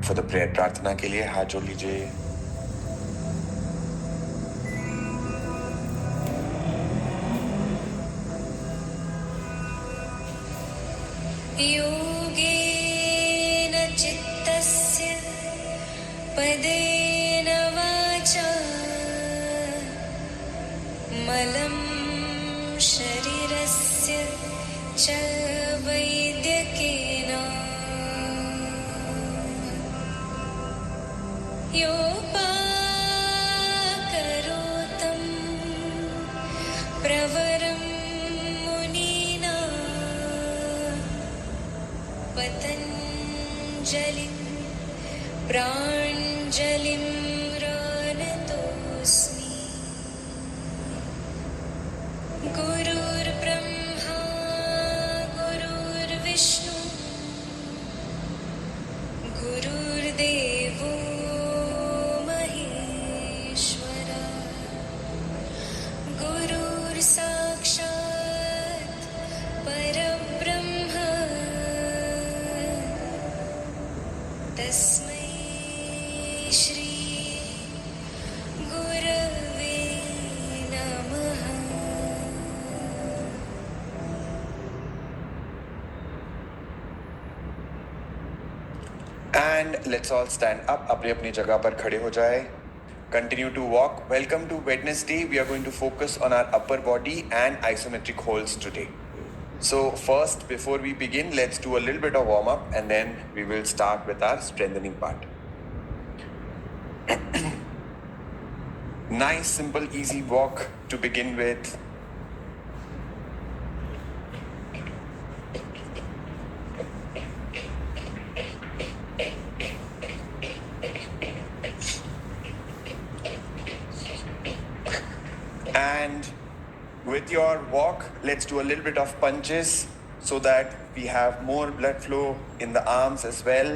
For the prayer, प्रार्थना के लिए हाथ जोड़ लीजिए। योगेन चित्तस्य पदेन वाचा मलं शरीरस्य च वैद्यकेन योपाकरोतं प्रवरं मुनीना पतञ्जलिं प्राञ्जलिं प्रणतोऽस्मि। गुरुर्ब्रह्मा गुरुर्विष्णु गुरुर्देवो महेश्वरा गुरुर्साक्षात् परब्रह्म तस्मै श्री गुरवे नमः। And let's all stand up. अपनी अपनी जगह पर खड़े हो जाए. Continue to walk. Welcome to Wednesday. We are going to focus on our upper body and isometric holds today. So first, before we begin, let's do a little bit of warm up and then we will start with our strengthening part. Nice, simple, easy walk to begin with. And with your walk, let's do a little bit of punches so that we have more blood flow in the arms as well.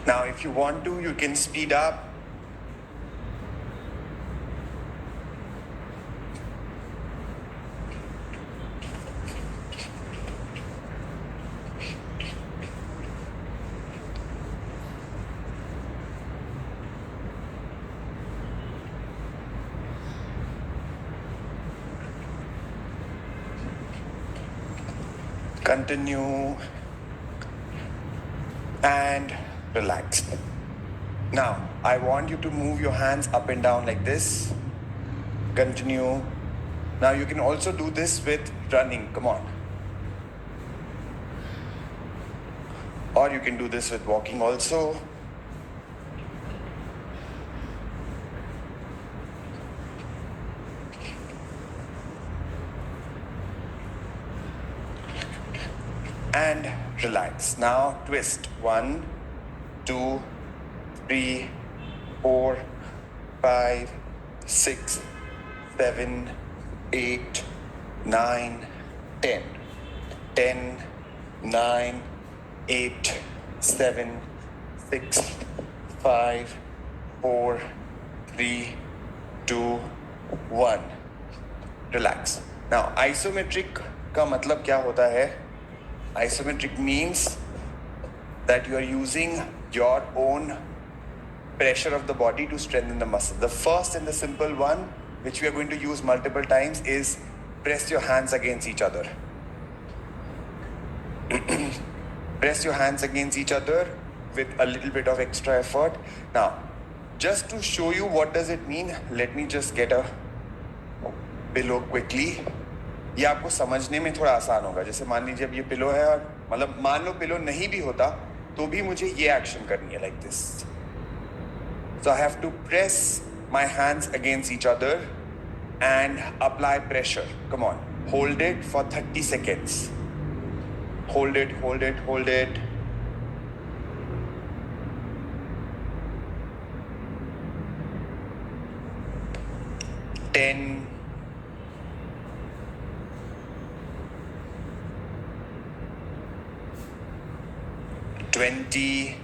Now, if you want to, you can speed up. Continue and relax. Now, I want you to move your hands up and down like this. Continue. Now, you can also do this with running. Come on. Or you can do this with walking also. And relax. Now twist. 1, 2, 3, 4, 5, 6, 7, 8, 9, 10. 10, 9, 8, 7, 6, 5, 4, 3, 2, 1. Relax. Now isometric का मतलब क्या होता है? Isometric means that you are using your own pressure of the body to strengthen the muscle. The first and the simple one, which we are going to use multiple times, is press your hands against each other. Press your hands against each other with a little bit of extra effort. Now, just to show you what does it mean, let me just get a pillow quickly. ये आपको समझने में थोड़ा आसान होगा. जैसे मान लीजिए अब ये पिलो है और मतलब मान लो पिलो नहीं भी होता तो भी मुझे ये एक्शन करनी है like this. So I have to press my hands against each other and apply pressure. Come on, hold it for 30 seconds. Hold it, hold it, hold it. Ten. 20,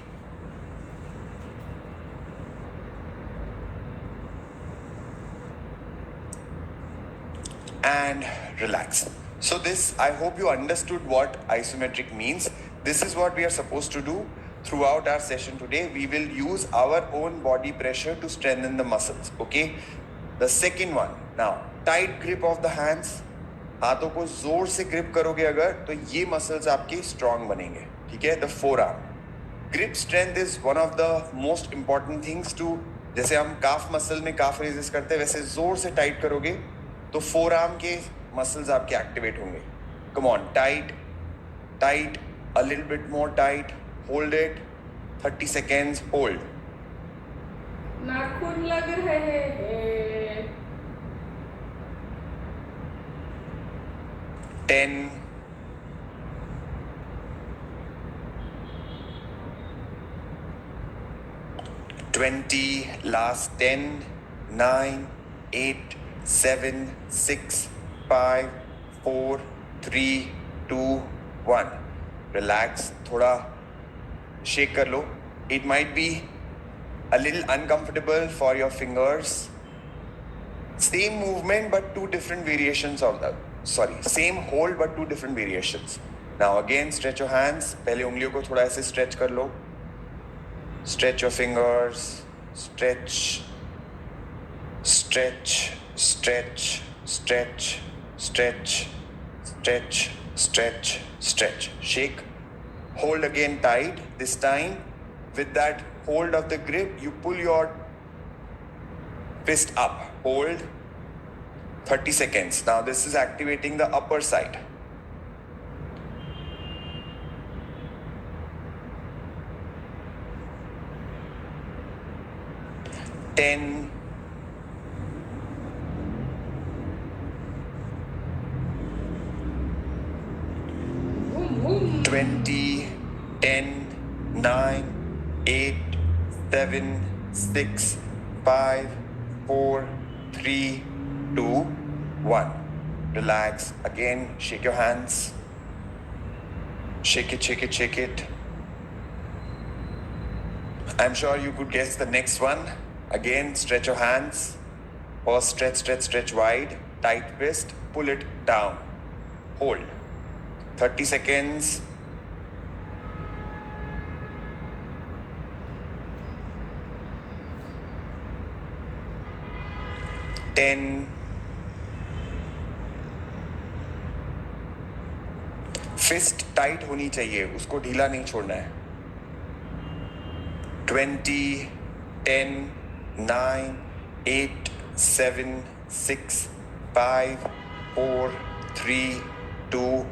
25, and relax. So this, I hope you understood what isometric means. This is what we are supposed to do throughout our session today. We will use our own body pressure to strengthen the muscles, okay? The second one, now, tight grip of the hands. हाथों को जोर से grip करोगे अगर तो ये muscles आपके strong बनेंगे, ठीक है? The forearm grip strength is one of the most important things to, जैसे हम काफ मसल में काफ रेजेस करते हैं वैसे जोर से टाइट करोगे तो फोर आर्म के मसल्स आपके एक्टिवेट होंगे. Come on, tight tight, a little bit more tight, hold it 30 seconds, hold. नाखून लग रहे हैं. 10, 20, last 10, 9, 8, 7, 6, 5, 4, 3, 2, 1. Relax, थोड़ा shake कर लो. It might be a little uncomfortable for your fingers. Same movement but two different variations of that. Sorry, same hold but two different variations. Now again stretch your hands. पहले उंगलियों को थोड़ा ऐसे stretch कर लो. Stretch your fingers. Stretch, stretch, stretch, stretch, stretch, stretch, stretch, stretch. Shake. Hold again tight. This time with that hold of the grip, you pull your fist up. Hold 30 seconds. Now this is activating the upper side. Ten, 20, 10, 9, 8, 7, 6, 5, 4, 3, 2, 1. Relax. Again, shake your hands. Shake it, shake it, shake it. I'm sure you could guess the next one. Again, stretch your hands. First, stretch, stretch, stretch wide. Tight fist. Pull it down. Hold. 30 seconds. Ten. Fist tight होनी चाहिए, उसको ढीला नहीं छोड़ना है. 20, 10, 9, 8, 7, 6, 5, 4, 3, 2,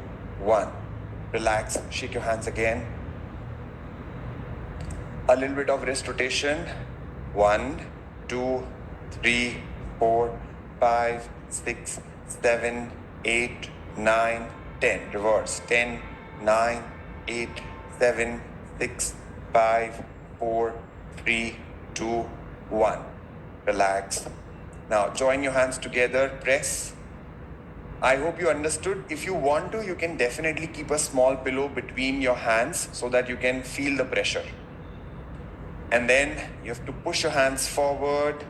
1. Relax. Shake your hands again. A little bit of wrist rotation. 1, 2, 3, 4, 5, 6, 7, 8, 9, 10. Reverse. 10, 9, 8, 7, 6, 5, 4, 3, 2, 1. Relax. Now join your hands together. Press. I hope you understood. If you want to, you can definitely keep a small pillow between your hands so that you can feel the pressure. And then you have to push your hands forward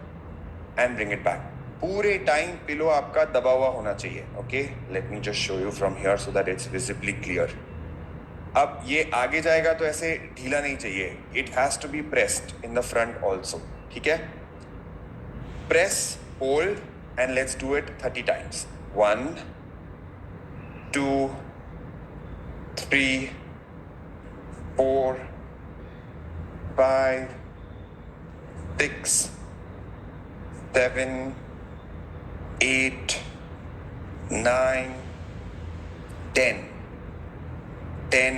and bring it back. पूरे time pillow आपका दबा हुआ होना चाहिए. Okay, let me just show you from here so that it's visibly clear. अब ये आगे जाएगा तो ऐसे ढीला नहीं चाहिए. It has to be pressed in the front also. ठीक है, press, hold and let's do it 30 times. 1, 2, 3, 4, 5, 6, 7, 8, 9, 10. 10,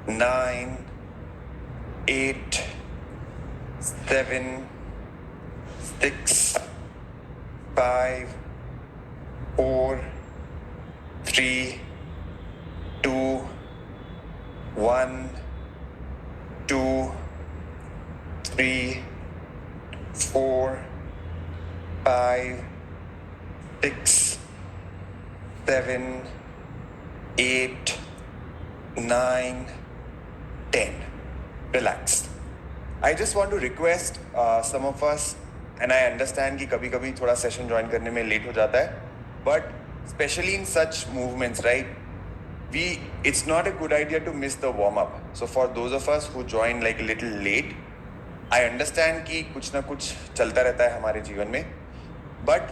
9, 8, 7, 6, 5, 4, 3, 2, 1, 2, 3, 4, 5, 6, 7, 8, 9, 10. Relax. I just want to request some of us, and I understand कि कभी कभी थोड़ा सेशन ज्वाइन करने में लेट हो जाता है, but especially in such movements, right? It's not a good idea to miss the warm up. So for those of us who join like a little late, I understand कि कुछ ना कुछ चलता रहता है हमारे जीवन में, but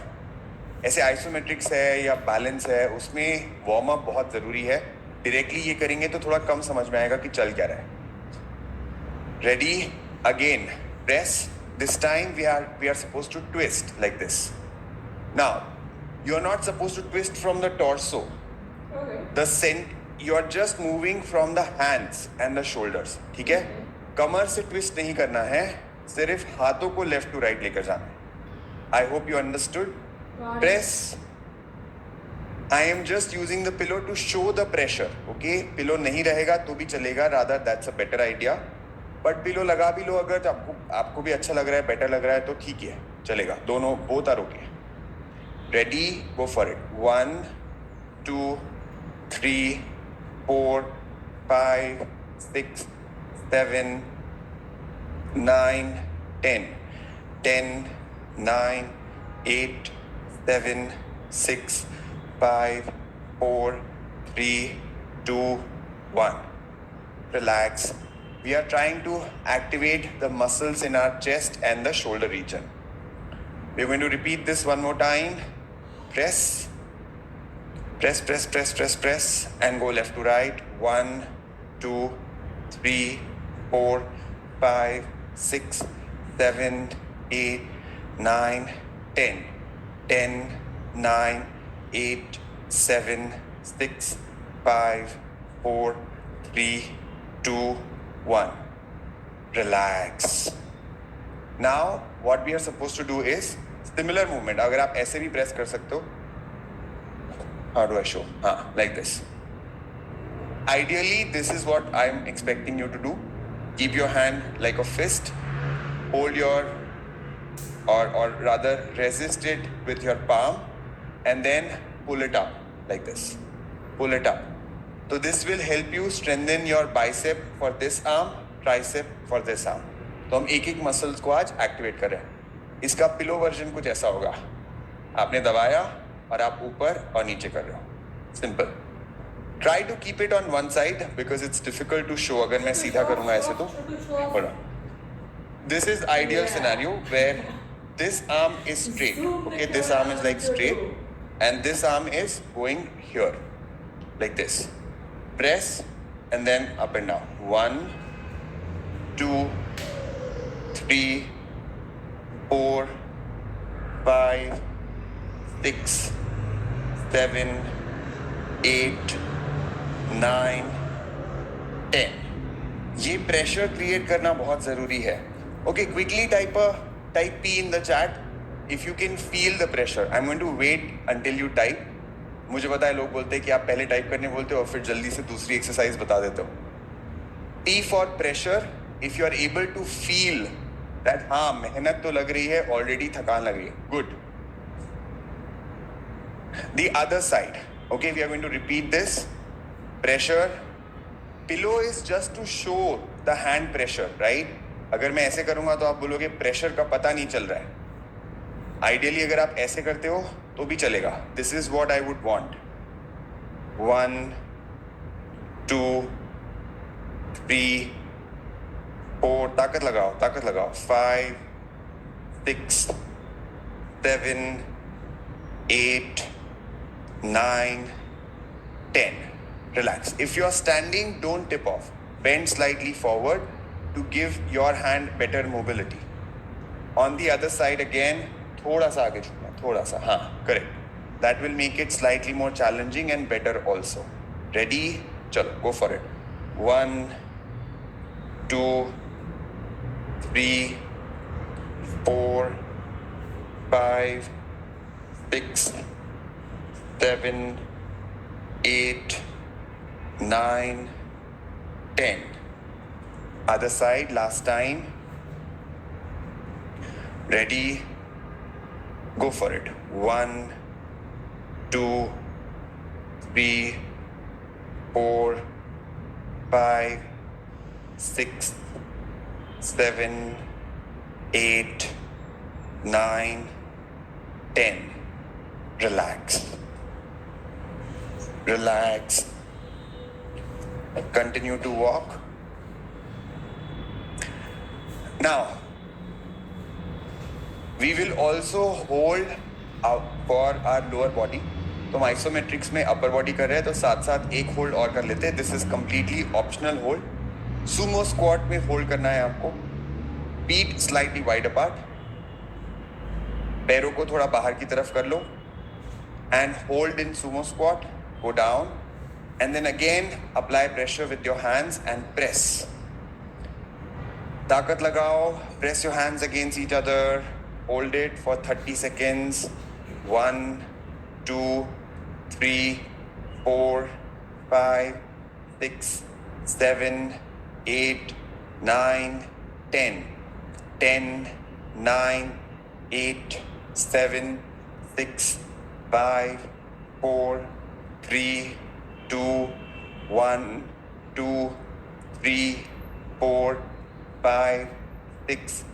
ऐसे आइसोमेट्रिक्स है या बैलेंस है उसमें वार्म अप बहुत ज़रूरी है. डायरेक्टली ये करेंगे तो थोड़ा कम समझ में आएगा कि चल क्या रहा है. Ready again, press. This time we are supposed to twist like this. Now you are not supposed to twist from the torso. Okay. You are just moving from the hands and the shoulders. ठीक है, कमर से twist नहीं करना है, सिर्फ हाथों को left to right लेकर जाना है. I hope you understood. Press. I am just using the pillow to show the pressure. Okay, pillow नहीं रहेगा तो भी चलेगा, rather that's a better idea. But pillow लगा भी लो अगर आपको भी अच्छा लग रहा है, बेटर लग रहा है तो ठीक है, चलेगा. दोनों both are okay. Ready, go for it. 1 2 3 4 5 6 7 9 10. 10 9 8 7 6 5 4 3 2 1. Relax. We are trying to activate the muscles in our chest and the shoulder region. We are going to repeat this one more time. Press. Press, press, press, press, press, and go left to right. 1 2 3 4 5 6 7 8 9 10. 10 9 8 7 6 5 4 3 2 1. Relax. Now what we are supposed to do is similar movement. अगर आप ऐसे भी press कर सकते हो. How do I show? Like this. Ideally, this is what I'm expecting you to do. Keep your hand like a fist. Hold your, or rather resist it with your palm, and then pull it up like this. Pull it up. So this will help you strengthen your bicep for this arm, tricep for this arm. तो हम एक एक muscles को आज activate कर रहे हैं. इसका पिलो वर्जन कुछ ऐसा होगा. आपने दबाया और आप ऊपर और नीचे कर रहे हो. Simple. Try to keep it on one side because it's difficult to show. अगर मैं सीधा करूंगा ऐसे तो बड़ा. This is ideal scenario where this arm is straight. Okay, this arm is like straight and this arm is going here like this. Press and then up and down. 1 2 3 4 5 6 7 8 9 10. ये pressure create करना बहुत ज़रूरी है. Okay, quickly type P in the chat if you can feel the pressure. I'm going to wait until you type. मुझे पता है लोग बोलते हैं कि आप पहले टाइप करने बोलते हो और फिर जल्दी से दूसरी एक्सरसाइज बता देते हो. P for pressure. If you are able to feel that हाँ मेहनत तो लग रही है, ऑलरेडी थकान लग रही है. Good. The other side. Okay, we are going to repeat this. Pressure. Pillow is just to show the hand pressure, right? अगर मैं ऐसे करूँगा तो आप बोलोगे प्रेशर का पता नहीं चल रहा है. आइडियली अगर आप ऐसे करते हो तो भी चलेगा. This is what I would want. 1 2 3 4. ताकत लगाओ, ताकत लगाओ. 5 6 7 8 9 10. Relax. If you are standing, don't tip off. Bend slightly forward to give your hand better mobility. On the other side again, थोड़ा सा आगे झुकना, थोड़ा सा. हाँ, correct. That will make it slightly more challenging and better also. Ready? चलो, go for it. 1 2 3 4 5 6 7 8 9 10. Other side, last time. Ready? Go for it. 1 2 3 4 5 6 7 8 9 10. Relax. relax, continue to walk. Now, we will also hold out for our lower body. तो हम आइसोमेट्रिक्स में upper body कर रहे हैं तो साथ साथ एक होल्ड और कर लेते हैं. This is completely optional hold. Sumo squat में होल्ड करना है आपको. Feet slightly wide apart. पैरों को थोड़ा बाहर की तरफ कर लो and hold in sumo squat. Go down and then again apply pressure with your hands and press. ताकत लगाओ. Press your hands against each other. Hold it for 30 seconds. 1 2 3 4 5 6 7 8 9 10. 10 9 8 7 6 5 4 3 2 1 2 3 4 5 6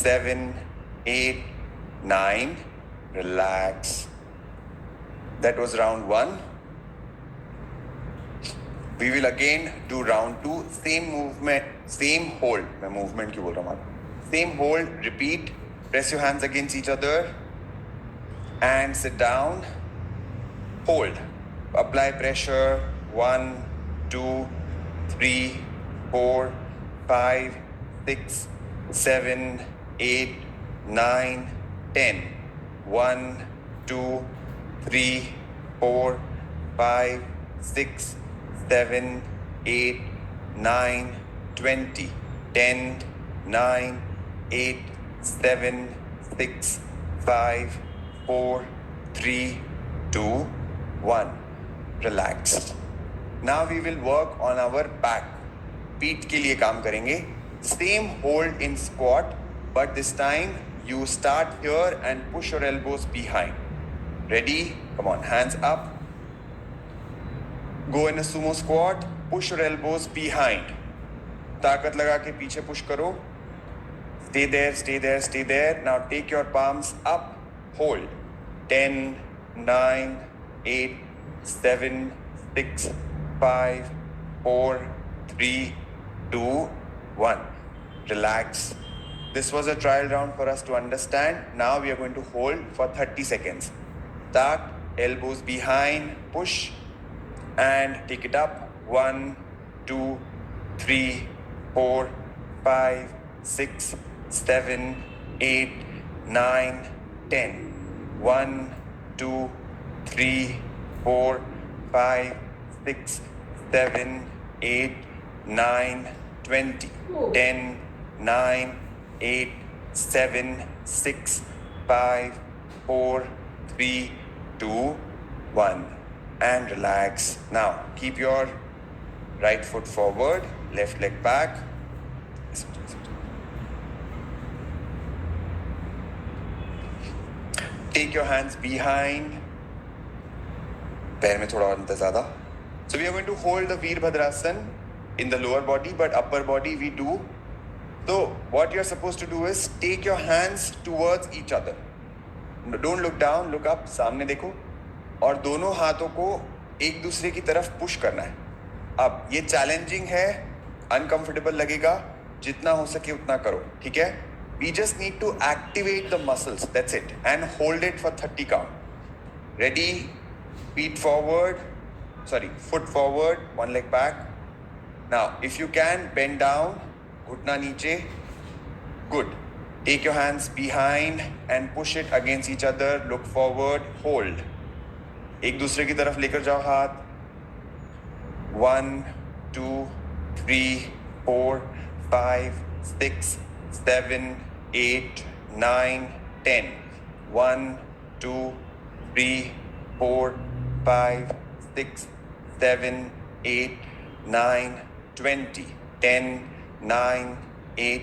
7 8 9. Relax. That was round 1. We will again do round 2. Same movement, same hold. मैं movement क्यों बोल रहा हूँ? Same hold. Repeat. Press your hands against each other and sit down. Hold. Apply pressure. 1 2 3 4 5 6 7 8 9 10. 1 2 3 4 5 6 7 8 9 20. 10 9 8 7 6 5 4 3 2 1. Relax. Now we will work on our back. पीठ के लिए काम करेंगे. Same hold in squat, but this time you start here and push your elbows behind. Ready? Come on, hands up. Go in a sumo squat. Push your elbows behind. ताकत लगा के पीछे push करो. Stay there, stay there, stay there. Now take your palms up. Hold. 10, 9, 8, 7, 6, 5, 4, 3, 2, 1. Relax. This was a trial round for us to understand. Now we are going to hold for 30 seconds. Start, elbows behind, push, and take it up. 1, 2, 3, 4, 5, 6, 7, 8, 9, 10. 1, 2, 3, 4, 5, 6, 7, 8, 9, 20. 10, 9, 8, 7, 6, 5, 4, 3, 2, 1. And relax. Now, keep your right foot forward, left leg back. Take your hands behind. पैर में थोड़ा और अंतर ज़्यादा. So we are going to hold the Veerbhadrasana in the lower body, but upper body we do. So what you are supposed to do is take your hands towards each other. Don't look down, look up. सामने देखो और दोनों हाथों को एक दूसरे की तरफ पुश करना है. अब ये चैलेंजिंग है, अनकंफर्टेबल लगेगा. जितना हो सके उतना करो. ठीक है? We just need to activate the muscles. That's it. And hold it for 30 count. Ready? Feet forward. Sorry, foot forward. One leg back. Now, if you can, bend down. घुटना नीचे. Good. Take your hands behind and push it against each other. Look forward. Hold. एक दूसरे की तरफ लेकर जाओ हाथ. 1, 2, 3, 4, 5, 6, 7, 8, 9, 10. 1, 2, 3, 4, 5, 6, 7, 8, 9, 20. 10, 9, 8,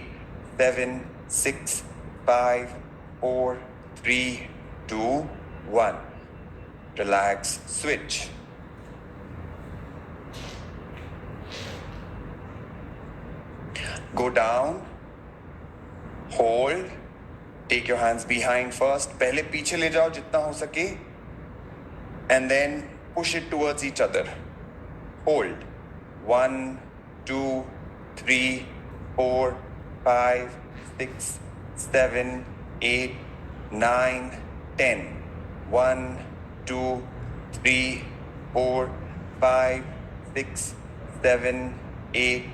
7, 6, 5, 4, 3, 2, 1. Relax. Switch. Go down. Hold. Take your hands behind first. पहले पीछे ले जाओ जितना हो सके. And then push it towards each other. Hold. 1, 2, 3, 4, 5, 6, 7, 8, 9, 10. 1, 2, 3, 4, 5, 6, 7, 8,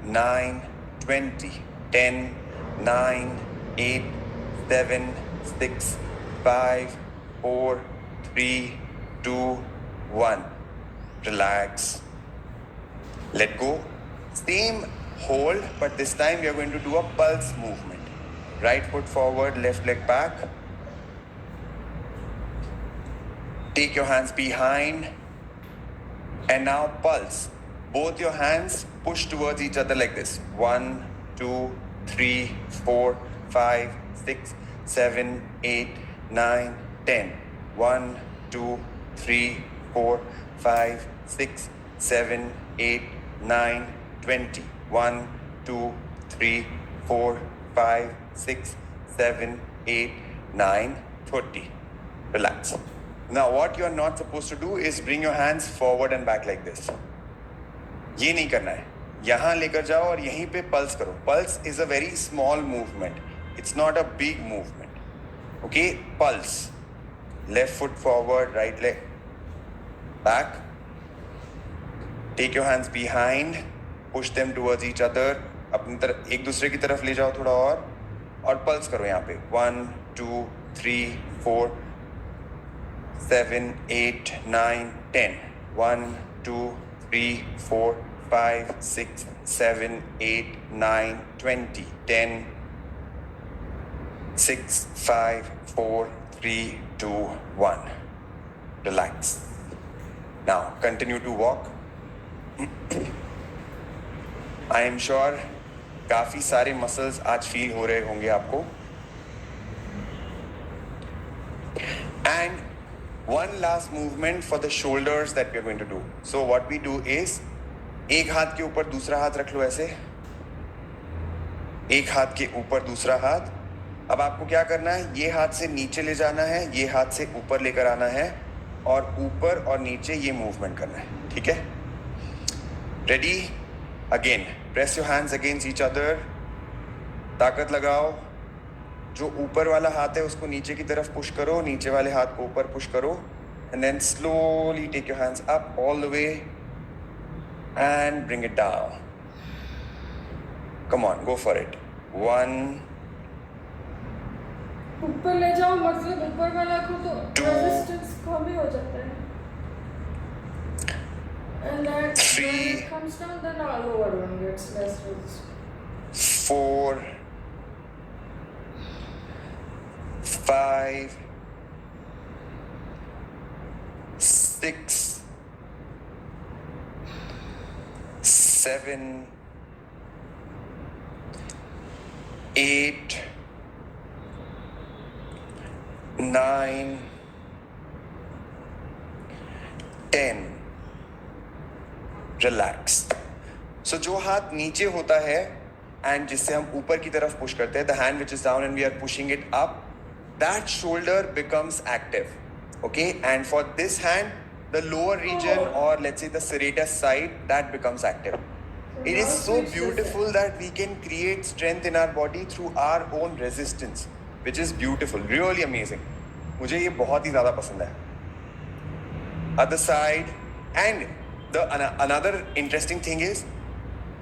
9, 20. 10, 9, 8, 7, 6, 5, 4, 3, 2, 1. Relax. Let go. Same hold, but this time we are going to do a pulse movement. Right foot forward, left leg back. Take your hands behind. And now pulse. Both your hands push towards each other like this. 1, 2, 3, 4, 5, 6, 7, 8, 9, 10. 1, 2, 3, 4, 5, 6, 7, 8, 9, 20. 1, 2, 3, 4, 5, 6, 7, 8, 9, 30. Relax. Now what you are not supposed to do is bring your hands forward and back like this. ये नहीं करना है. यहाँ लेकर जाओ और यहीं पे पल्स करो. Pulse is a very small movement. It's not a big movement. Okay? Pulse. Left foot forward, right leg back. Take your hands behind. Push them towards each other. अपनी तरफ एक दूसरे की तरफ ले जाओ थोड़ा और पल्स करो यहाँ पे. 1, 2, 3, 4, 7, 8, 9, 10. 1, 2, 3, 4, 5, 6, 7, 8, 9, 20. 10, 6, 5, 4, 3, 2, 1. Relax. Now continue to walk. I am sure काफी सारे मसल्स आज फील हो रहे होंगे आपको. And one last movement for the shoulders that we are going to do. So what we do is एक हाथ के ऊपर दूसरा हाथ रख लो ऐसे. एक हाथ के ऊपर दूसरा हाथ. अब आपको क्या करना है, ये हाथ से नीचे ले जाना है, ये हाथ से ऊपर लेकर आना है और ऊपर और नीचे ये मूवमेंट करना है. ठीक है? Ready? Again press your hands against each other. ताकत लगाओ. जो ऊपर वाला हाथ है उसको नीचे की तरफ पुश करो, नीचे वाले हाथ को ऊपर पुश करो, and then slowly take your hands up all the way and bring it down. Come on, go for it. 1, ऊपर ले जाओ, मतलब ऊपर वाला को तो 2, रेजिस्टेंस कम ही हो जाता है. And that 3, when it comes down, then our lower one gets less resistance. 4, 5, 6, 7, 8, 9, 10. Relax. सो जो हाथ नीचे होता है एंड जिससे हम ऊपर की तरफ पुश करते हैं, the hand which is down and we are pushing it up, that shoulder becomes active. Okay? And for this hand the lower region और let's say the serratus side that becomes active. It is so beautiful that we can create strength in our body through our own resistance, which is beautiful, really amazing. मुझे ये बहुत ही ज़्यादा पसंद है. Other side. And the another interesting thing is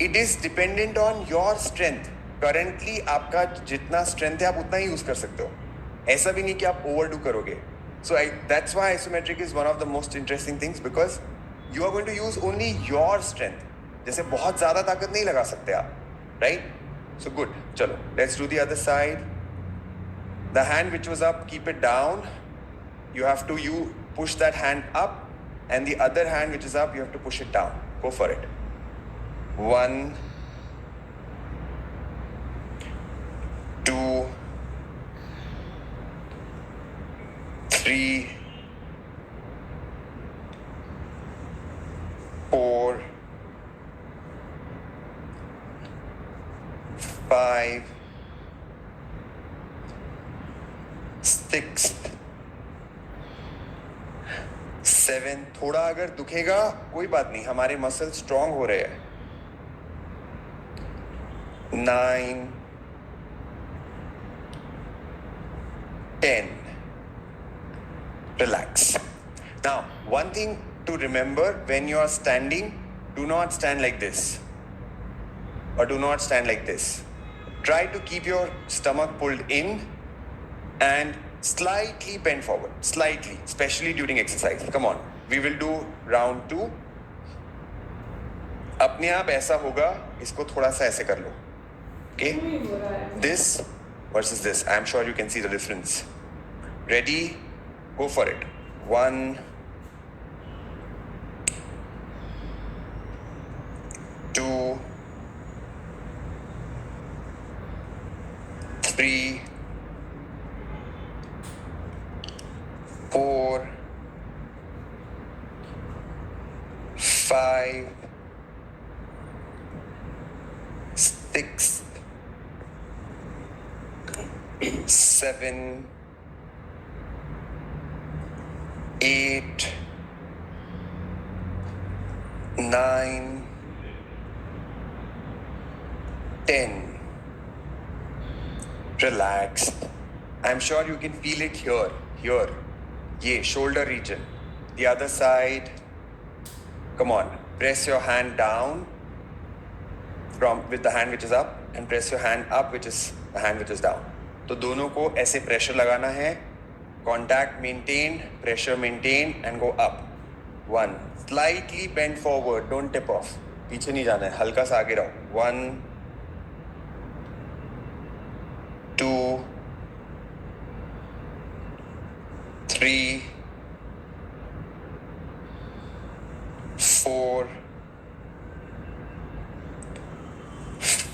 it is dependent on your strength. Currently आपका जितना strength है आप उतना ही यूज कर सकते हो. ऐसा भी नहीं कि आप overdo करोगे. So that's why isometric is one of the most interesting things, because you are going to use only your strength. जैसे बहुत ज़्यादा ताकत नहीं लगा सकते आप, right? So good. चलो, let's do the other side. The hand which was up, keep it down. You have to push that hand up, and the other hand which is up, you have to push it down. Go for it. 1, 2, 3, 4, 5, 6, 7, थोड़ा अगर दुखेगा कोई बात नहीं, हमारे muscle strong हो रहे हैं. 9, 10. Relax. Now, one thing to remember when you are standing, do not stand like this or do not stand like this. Try to keep your stomach pulled in and slightly bend forward, slightly, especially during exercise. Come on, we will do round 2. अपने आप ऐसा होगा, इसको थोड़ा सा ऐसे कर लो. Okay? नहीं हो रहा है. This versus this. I am sure you can see the difference. Ready? Go for it. 1, 2, 3, 4, 5, 6, 7, 8, 9, 10. Relax. I'm sure you can feel it here. Yeah, shoulder region. The other side. Come on. Press your hand down with the hand which is up and press your hand up which is the hand which is down. तो दोनों को ऐसे pressure लगाना है. Contact maintained, pressure maintained and go up. 1. Slightly bend forward, don't tip off. पीछे नहीं जाना है, हल्का सा आगे रहो. 1, 2, 3, 4,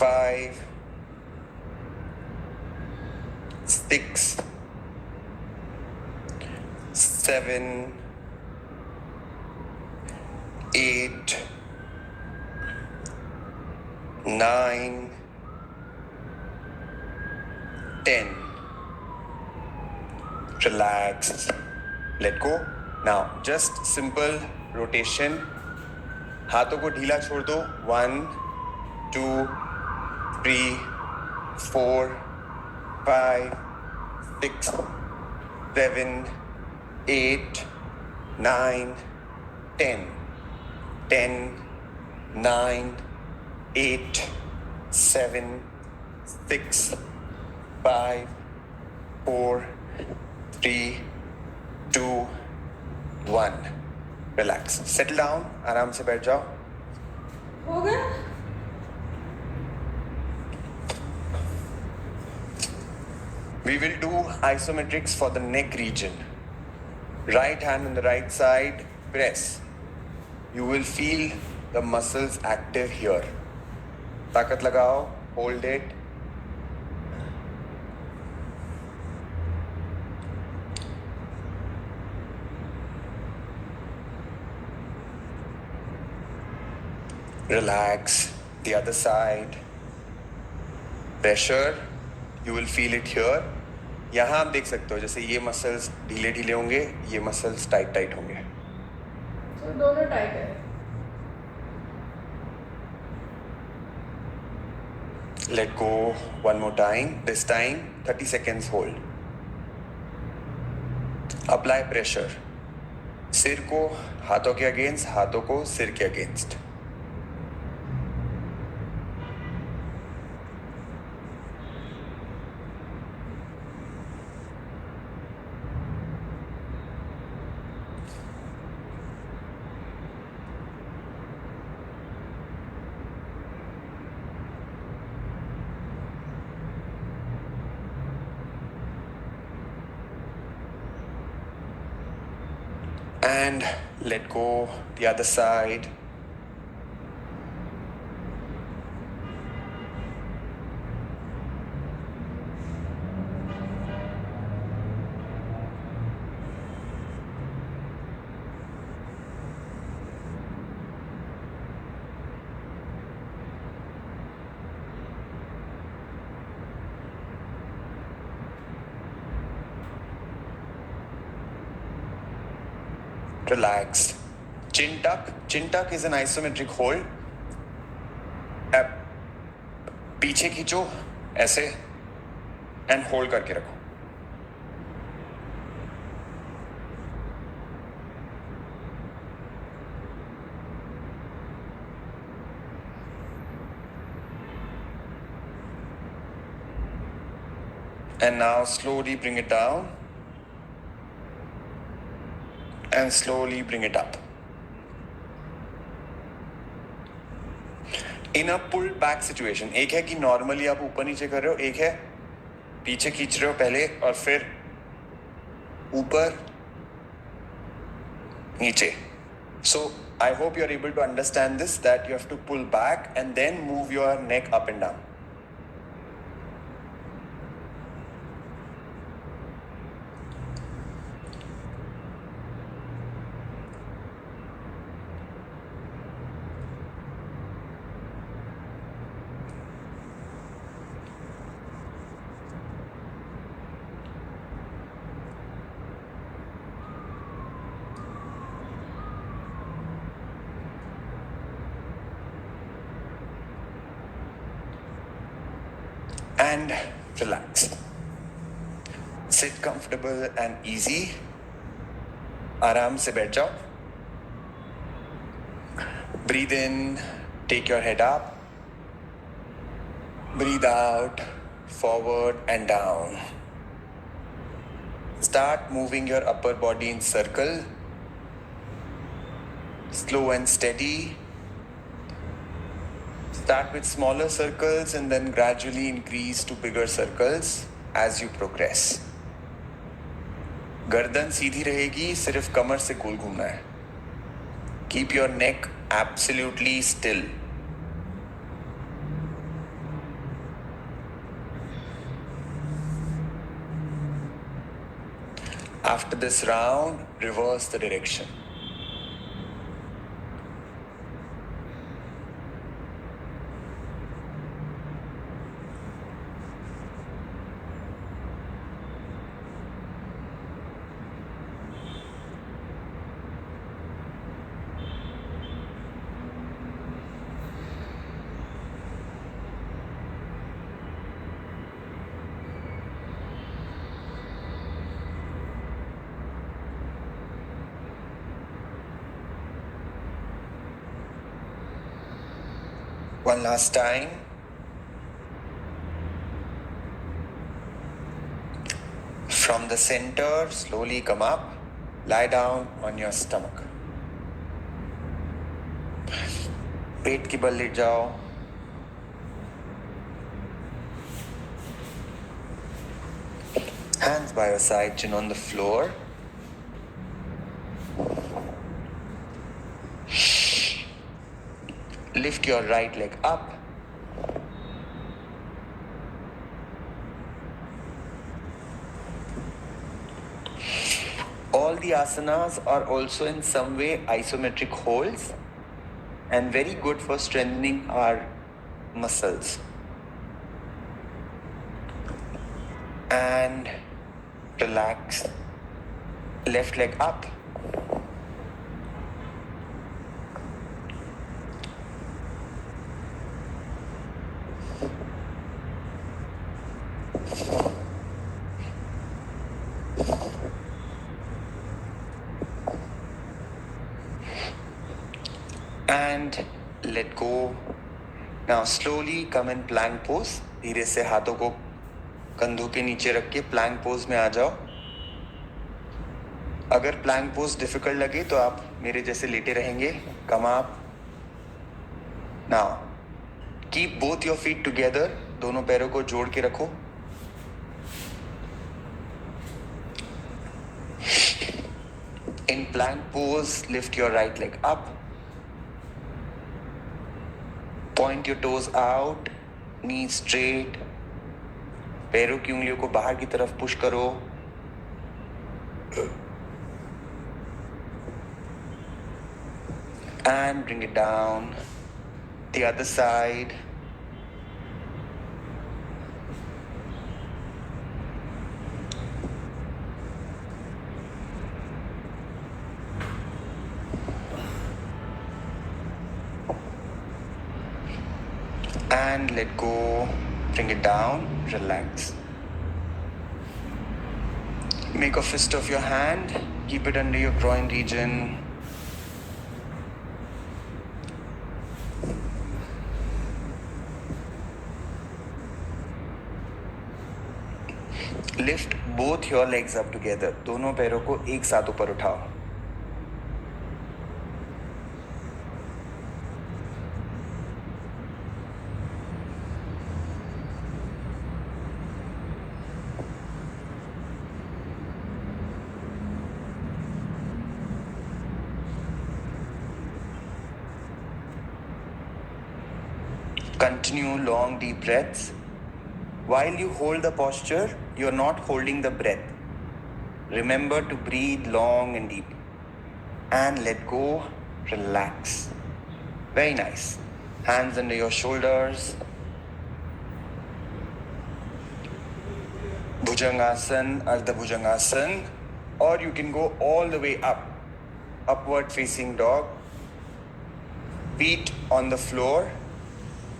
5, 6, 7, 8, 9, 10. Relax. Let go. Now, just simple rotation. हाथों को ढीला छोड़ दो. 1, 2, 3, 4, 5, 6, 7, 8, 9, 10. 10, 9, 8, 7, 6, 5, 4, 3, 2, 1. Relax. Settle down. आराम से बैठ जाओ. हो गया. We will do isometrics for the neck region. Right hand on the right side, press. You will feel the muscles active here. ताकत लगाओ, hold it. Relax. The other side. Pressure. You will feel it here. यहाँ आप देख सकते हो जैसे ये muscles ढीले ढीले होंगे, ये मसल्स टाइट टाइट होंगे. तो दोनों टाइट है. Let go one more time. This time 30 seconds hold. Apply pressure. सिर को हाथों के अगेंस्ट, हाथों को सिर के against. And let go the other side. relaxed. Chin tuck. Chin tuck is an isometric hold. अब पीछे खींचो ऐसे एंड होल्ड करके रखो. And now slowly bring it down and slowly bring it up. In a pulled back situation, एक है कि normally आप ऊपर नीचे कर रहे हो, एक है पीछे खींच रहे हो पहले और फिर ऊपर नीचे. So I hope you are able to understand this, that you have to pull back and then move your neck up and down. And relax. Sit comfortable and easy. आराम से बैठ जाओ. Breathe in, take your head up. Breathe out, forward and down. Start moving your upper body in circle. Slow and steady. Start with smaller circles and then gradually increase to bigger circles as you progress. गर्दन सीधी रहेगी, सिर्फ कमर से गोल घूमना है. Keep your neck absolutely still. After this round, reverse the direction. One last time. From the center, slowly come up. Lie down on your stomach. पेट की बल late जाओ. Hands by your side, chin on the floor. Lift your right leg up. All the asanas are also in some way isometric holds and very good for strengthening our muscles. And relax. Left leg up. And let go. Now slowly come in plank pose. धीरे से हाथों को कंधों के नीचे रख के plank pose में आ जाओ. अगर प्लैंक पोज डिफिकल्ट लगे तो आप मेरे जैसे लेटे रहेंगे. Come up. Now keep both your feet together. दोनों पैरों को जोड़ के रखो. In plank pose, lift your right leg up. Point your toes out, knees straight. पैरों की उंगलियों को बाहर की तरफ पुश करो. And bring it down. The other side. And let go. Bring it down. Relax. Make a fist of your hand. Keep it under your groin region. Lift both your legs up together. दोनों पैरों को एक साथ ऊपर उठाओ. Continue long deep breaths. While you hold the posture, you're not holding the breath. Remember to breathe long and deep. And let go, relax. Very nice. Hands under your shoulders. Bhujangasana, Ardha Bhujangasana. Or you can go all the way up. Upward facing dog. Feet on the floor.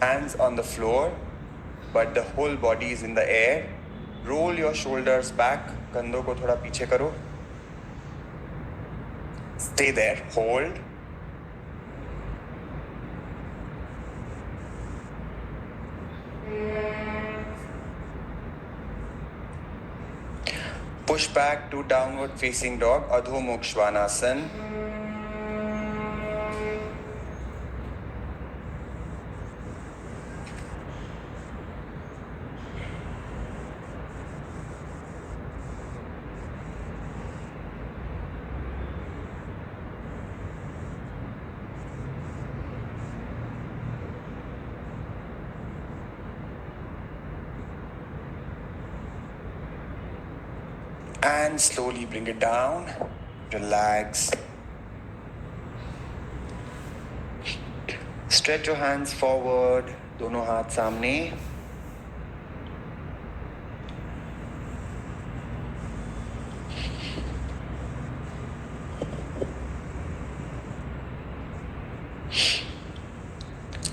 Hands on the floor. But the whole body is in the air. Roll your shoulders back. कंधों को थोड़ा पीछे करो. Stay there. Hold. Push back to downward facing dog. Adho Mukha Svanasana. And slowly bring it down. Relax. Stretch your hands forward. दोनों हाथ सामने.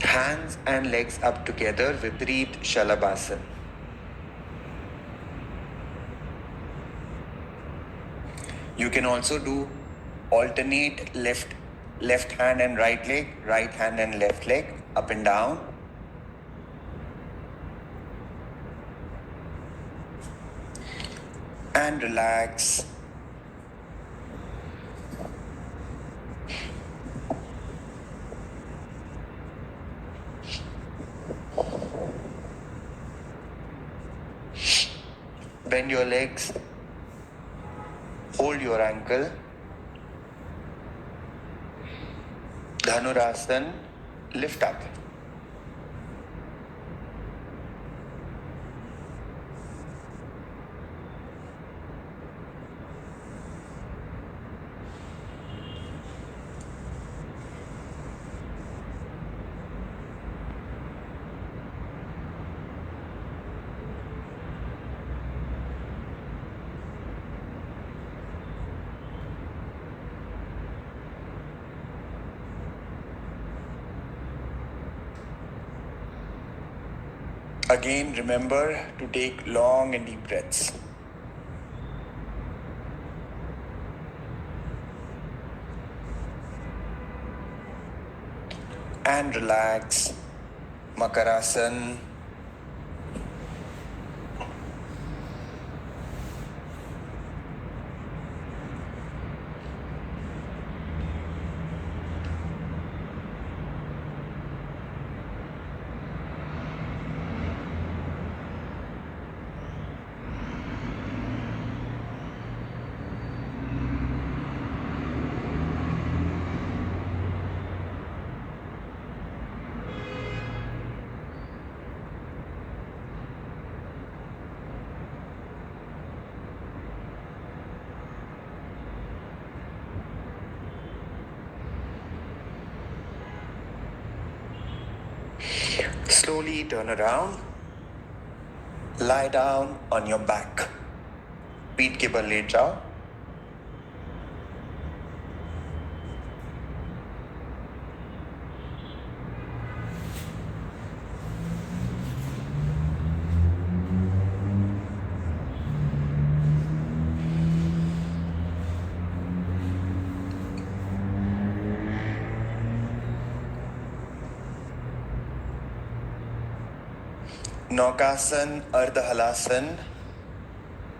Hands and legs up together. Viparit Shalabhasana. You can also do alternate left hand and right leg, right hand and left leg, up and down. And relax. Bend your legs. Hold your ankle. Dhanurasana. Lift up. Again, remember to take long and deep breaths. And relax. Makarasana. Slowly turn around. Lie down on your back. पीठ के बल late जाओ. Naukasan, Ardha Halasan.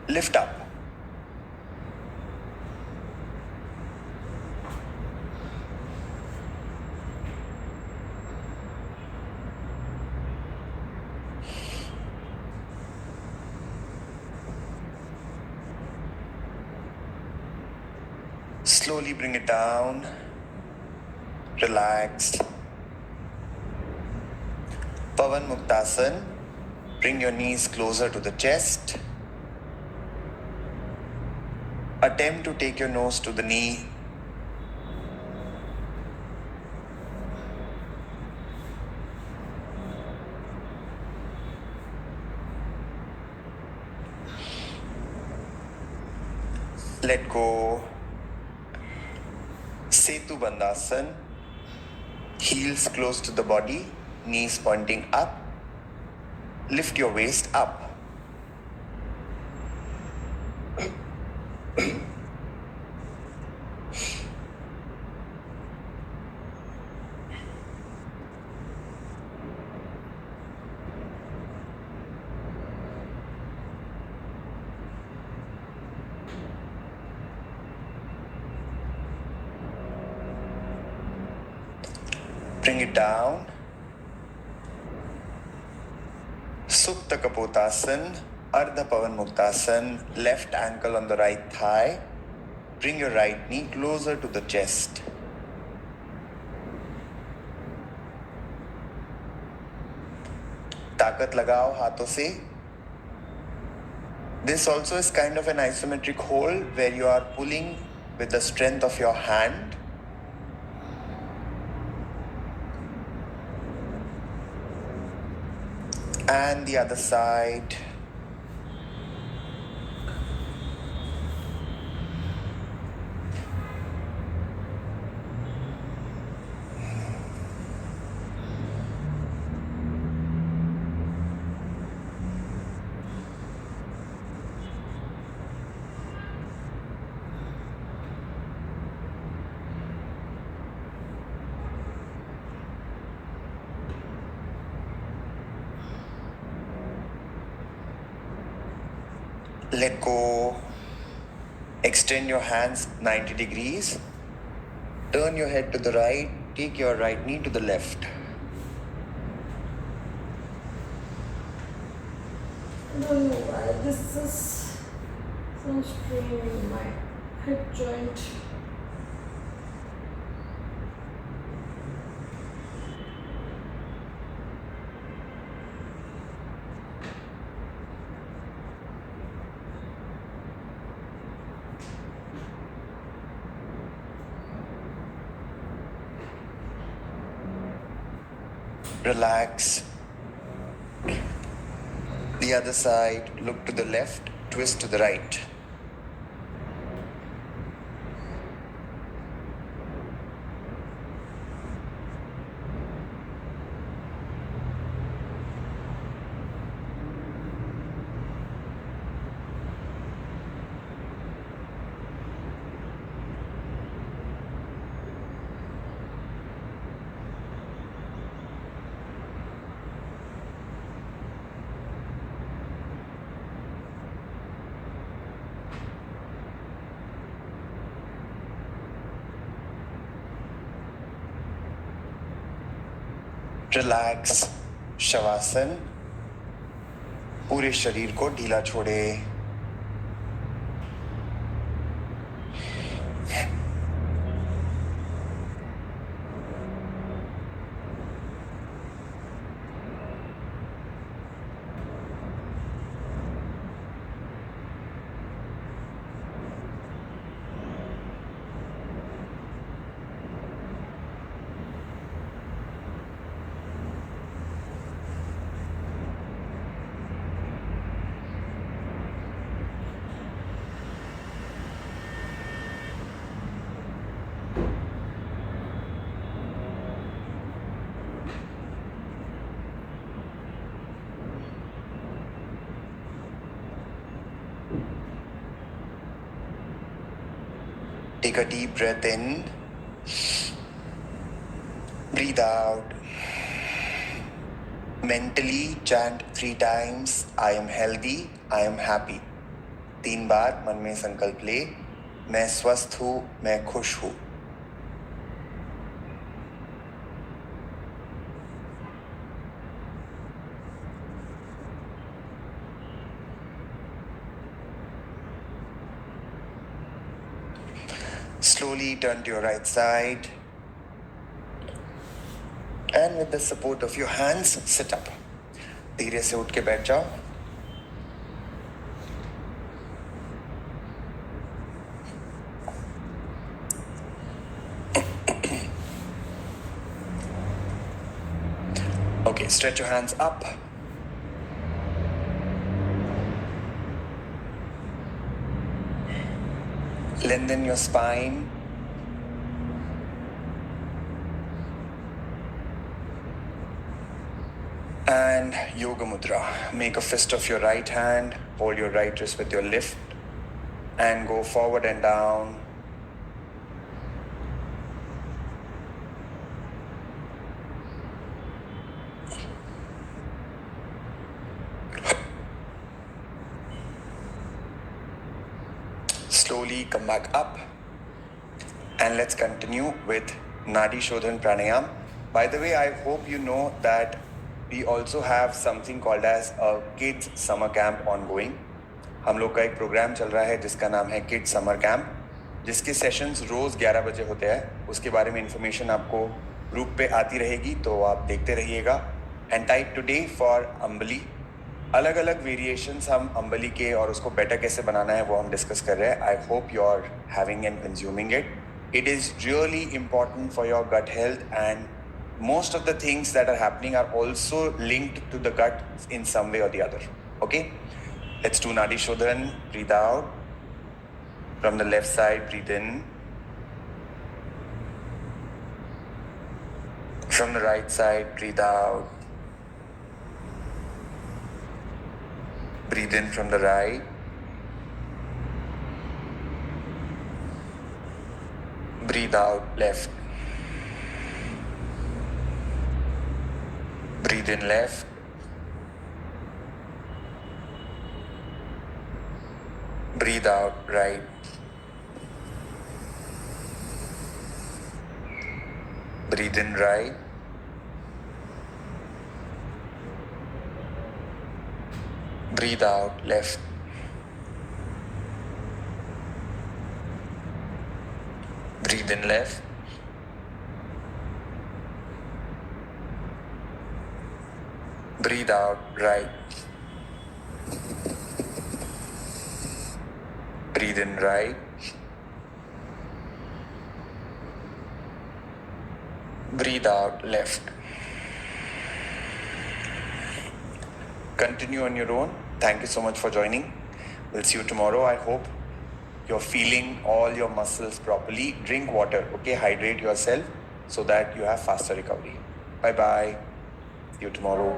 Lift up. Slowly bring it down. Relax. Pavan Muktasan. Bring your knees closer to the chest. Attempt to take your nose to the knee. Let go. Setu Bandhasan. Heels close to the body, knees pointing up. Lift your waist up. Bring it down. Supta Kapotasan, Ardha Pavan Muktasan, left ankle on the right thigh. Bring your right knee closer to the chest. ताकत लगाओ हाथों से. This also is kind of an isometric hold where you are pulling with the strength of your hand. And the other side. Let go. Extend your hands 90 degrees. Turn your head to the right. Take your right knee to the left. I don't know why this is so strain in my hip joint. Relax. The other side, look to the left, twist to the right. Relax. Shavasana. पूरे शरीर को ढीला छोड़े. Take a deep breath in. Breathe out. Mentally chant 3 times, I am healthy, I am happy. 3 बार मन में संकल्प ले, मैं स्वस्थ हूँ, मैं खुश हूँ. Slowly turn to your right side. And with the support of your hands, sit up. धीरे से उठ के बैठ जाओ. Okay, stretch your hands up. Lengthen your spine. And Yoga Mudra. Make a fist of your right hand. Hold your right wrist with your left. And go forward and down. Slowly come back up. And let's continue with Nadi Shodhan Pranayam. By the way, I hope you know that we also have something called as a kids summer camp ongoing. हम लोग का एक programme चल रहा है जिसका नाम है किड्स समर कैंप, जिसके सेशंस रोज़ 11 बजे होते हैं. उसके बारे में इंफॉर्मेशन आपको ग्रुप पे आती रहेगी, तो आप देखते रहिएगा. एंड टाइप टुडे फॉर अम्बली. अलग अलग वेरिएशंस हम अम्बली के और उसको बेटर कैसे बनाना है वो हम डिस्कस कर रहे हैं. I hope you are having and consuming it. It is really important for your gut health, and most of the things that are happening are also linked to the gut in some way or the other. Okay, let's do Nadi Shodhan. Breathe out from the left side. Breathe in from the right side. Breathe out. Breathe in from the right. Breathe out left. Breathe in left. Breathe out right. Breathe in right. Breathe out left. Breathe in left. Breathe out right. Breathe in right. Breathe out left. Continue on your own. Thank you so much for joining. We'll see you tomorrow. I hope you're feeling all your muscles properly. Drink water, okay? Hydrate yourself so that you have faster recovery. Bye-bye. See you tomorrow.